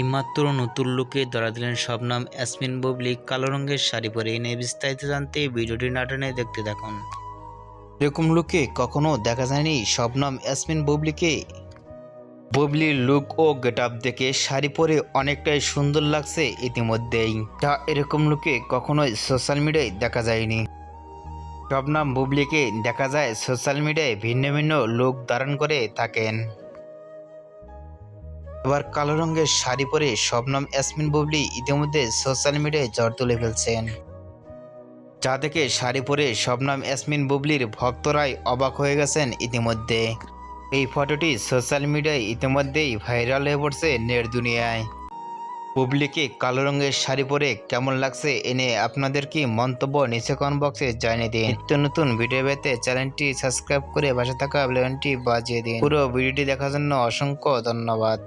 এইমাত্র নতুন লুকে ধরা দিলেন শবনম ইয়াসমিন বুবলি কালো রঙের শাড়ি পরে। এই নিয়ে বিস্তারিত জানতে ভিডিওটি না টেনে দেখতে থাকুন। এরকম লুকে কখনো দেখা যায়নি শবনম ইয়াসমিন বুবলিকে। বুবলির লুক ও গেটআপ দেখে শাড়ি পরে অনেকটাই সুন্দর লাগছে ইতিমধ্যেই, যা এরকম লুকে কখনোই সোশ্যাল মিডিয়ায় দেখা যায়নি। শবনম বুবলিকে দেখা যায় সোশ্যাল মিডিয়ায় ভিন্ন ভিন্ন লুক ধারণ করে থাকেন। এবার কালো রঙের শাড়ি পরে শবনম ইয়াসমিন বুবলি ইতিমধ্যে সোশ্যাল মিডিয়ায় ঝড় তুলে ফেলছেন, যা দেখে শাড়ি পরে শবনম ইয়াসমিন বুবলির ভক্তরাই অবাক হয়ে গেছেন ইতিমধ্যে। এই ফটোটি সোশ্যাল মিডিয়ায় ইতিমধ্যেই ভাইরাল হয়ে পড়ছে নেট দুনিয়ায়। বুবলিকে কালো রঙের শাড়ি পরে কেমন লাগছে এ নিয়ে আপনাদের কি মন্তব্য নিচে কমেন্ট বক্সে জানিয়ে দিন। নিত্য নতুন ভিডিও পেতে চ্যানেলটি সাবস্ক্রাইব করে পাশে থাকা বেল আইকনটি বাজিয়ে দিন। পুরো ভিডিওটি দেখার জন্য অসংখ্য ধন্যবাদ।